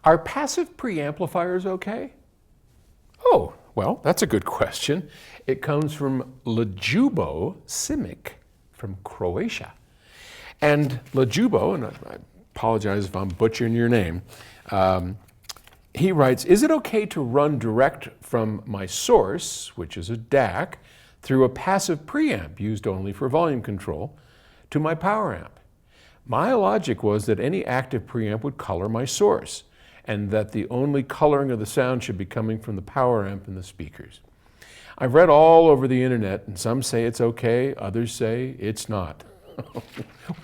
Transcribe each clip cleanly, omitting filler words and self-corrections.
Are passive preamplifiers okay? Oh, well, that's a good question. It comes from Ljubo Simic from Croatia. And Ljubo, and I apologize if I'm butchering your name, he writes, is it okay to run direct from my source, which is a DAC, through a passive preamp used only for volume control, to my power amp? My logic was that any active preamp would color my source, and that the only coloring of the sound should be coming from the power amp and the speakers. I've read all over the internet, and some say it's okay, others say it's not.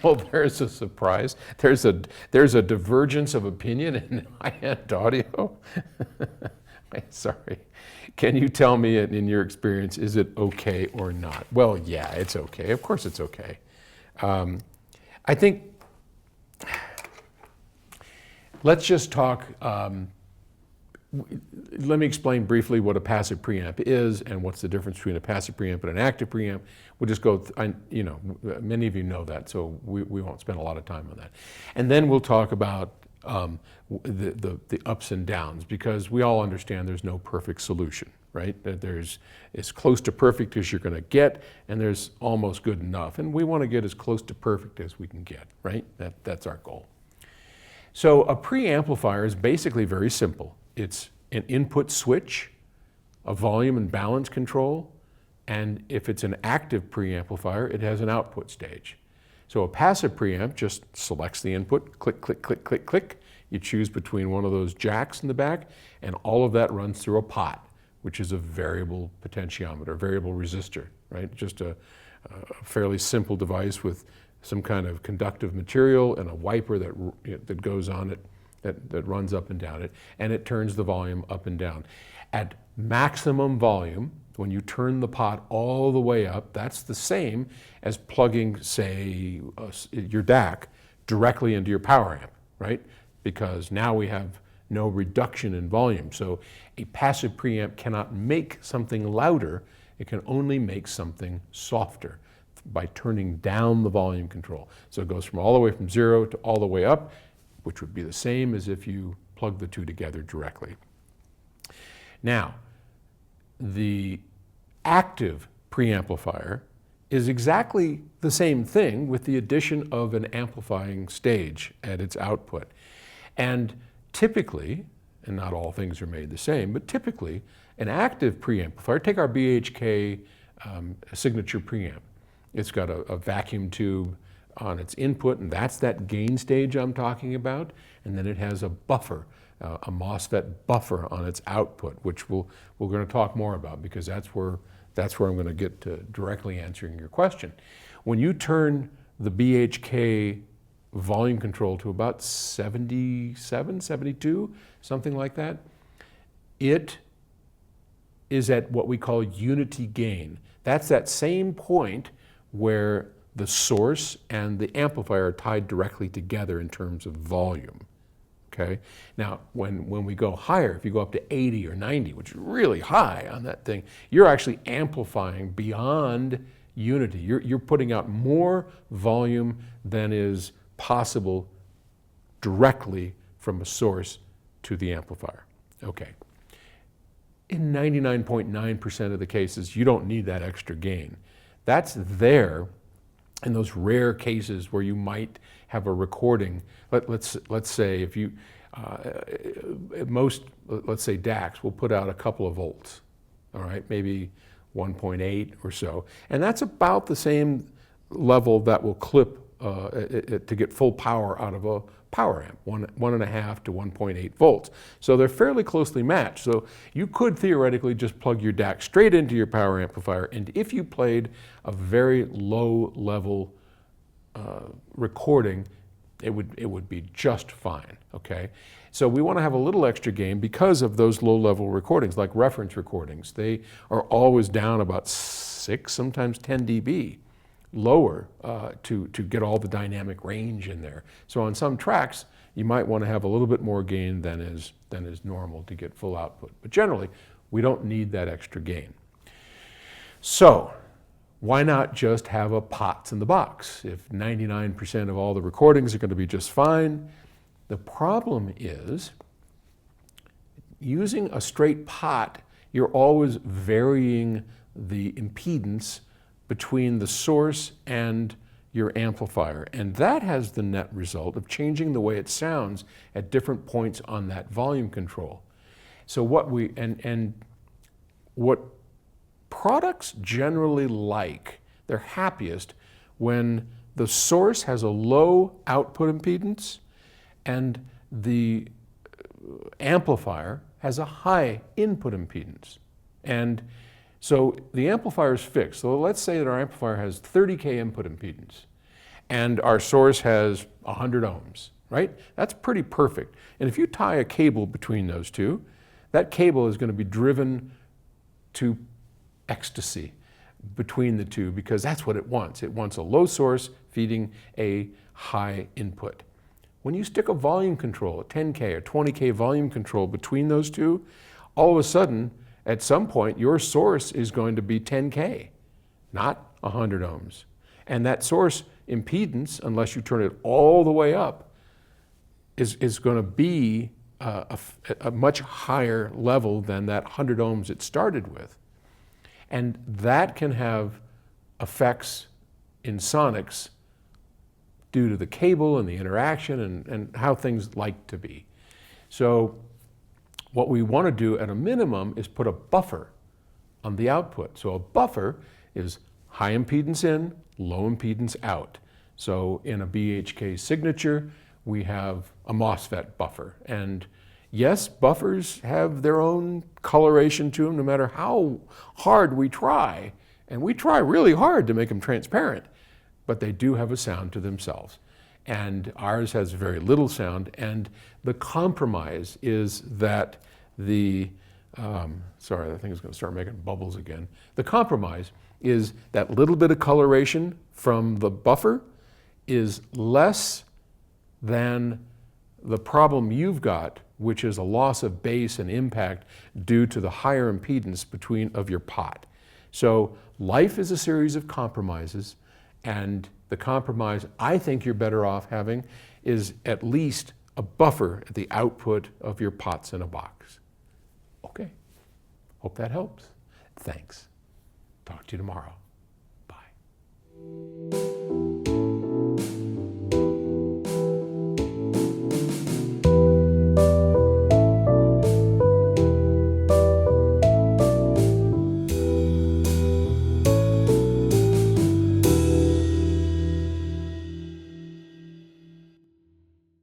Well, there's a surprise. There's a divergence of opinion in high-end audio. Sorry. Can you tell me, in your experience, is it okay or not? Well, yeah, it's okay. Of course it's okay. I think, let's just talk, let me explain briefly what a passive preamp is and what's the difference between a passive preamp and an active preamp. We'll just go, many of you know that, so we won't spend a lot of time on that. And then we'll talk about the ups and downs, because we all understand there's no perfect solution, right? That there's as close to perfect as you're going to get, and there's almost good enough. And we want to get as close to perfect as we can get, right? That's our goal. So a preamplifier is basically very simple. It's an input switch, a volume and balance control, and if it's an active preamplifier, it has an output stage. So a passive preamp just selects the input, click, click, click, click, click. You choose between one of those jacks in the back, and all of that runs through a pot, which is a variable potentiometer, variable resistor, right? Just a fairly simple device with some kind of conductive material and a wiper that goes on it, that runs up and down it, and it turns the volume up and down. At maximum volume, when you turn the pot all the way up, that's the same as plugging, say, your DAC directly into your power amp, right? Because now we have no reduction in volume. So a passive preamp cannot make something louder, it can only make something softer by turning down the volume control. So it goes from all the way from 0 to all the way up, which would be the same as if you plug the two together directly. Now, the active preamplifier is exactly the same thing with the addition of an amplifying stage at its output. And typically, and not all things are made the same, but typically an active preamplifier, take our BHK signature preamp. It's got a vacuum tube on its input, and that's that gain stage I'm talking about. And then it has a buffer, a MOSFET buffer on its output, which we're going to talk more about, because that's where I'm going to get to directly answering your question. When you turn the BHK volume control to about 77, 72, something like that, it is at what we call unity gain. That's that same point where the source and the amplifier are tied directly together in terms of volume. Okay? Now, when we go higher, if you go up to 80 or 90, which is really high on that thing, you're actually amplifying beyond unity. You're putting out more volume than is possible directly from a source to the amplifier. Okay. In 99.9% of the cases, you don't need that extra gain. That's there in those rare cases where you might have a recording. Let's say if you, let's say DACs will put out a couple of volts, all right, maybe 1.8 or so. And that's about the same level that will clip to get full power out of a power amp, 1.5 to 1.8 volts. So they're fairly closely matched. So you could theoretically just plug your DAC straight into your power amplifier, and if you played a very low level recording, it would be just fine, okay? So we want to have a little extra gain because of those low level recordings, like reference recordings. They are always down about 6, sometimes 10 dB. Lower to get all the dynamic range in there. So on some tracks, you might want to have a little bit more gain than is normal to get full output. But generally, we don't need that extra gain. So why not just have a pots in the box? If 99% of all the recordings are going to be just fine, the problem is using a straight pot, you're always varying the impedance between the source and your amplifier. And that has the net result of changing the way it sounds at different points on that volume control. So what what products generally like, they're happiest when the source has a low output impedance and the amplifier has a high input impedance. And so the amplifier is fixed. So let's say that our amplifier has 30K input impedance and our source has 100 ohms, right? That's pretty perfect. And if you tie a cable between those two, that cable is going to be driven to ecstasy between the two because that's what it wants. It wants a low source feeding a high input. When you stick a volume control, a 10K or 20K volume control between those two, all of a sudden, at some point, your source is going to be 10K, not 100 ohms. And that source impedance, unless you turn it all the way up, is going to be a much higher level than that 100 ohms it started with. And that can have effects in sonics due to the cable and the interaction and how things like to be. So what we want to do at a minimum is put a buffer on the output. So a buffer is high impedance in, low impedance out. So in a BHK signature, we have a MOSFET buffer. And yes, buffers have their own coloration to them no matter how hard we try. And we try really hard to make them transparent, but they do have a sound to themselves. And ours has very little sound. And the compromise is that sorry, that thing is going to start making bubbles again. The compromise is that little bit of coloration from the buffer is less than the problem you've got, which is a loss of bass and impact due to the higher impedance of your pot. So life is a series of compromises, and the compromise I think you're better off having is at least a buffer at the output of your pots in a box. Okay, hope that helps. Thanks. Talk to you tomorrow. Bye.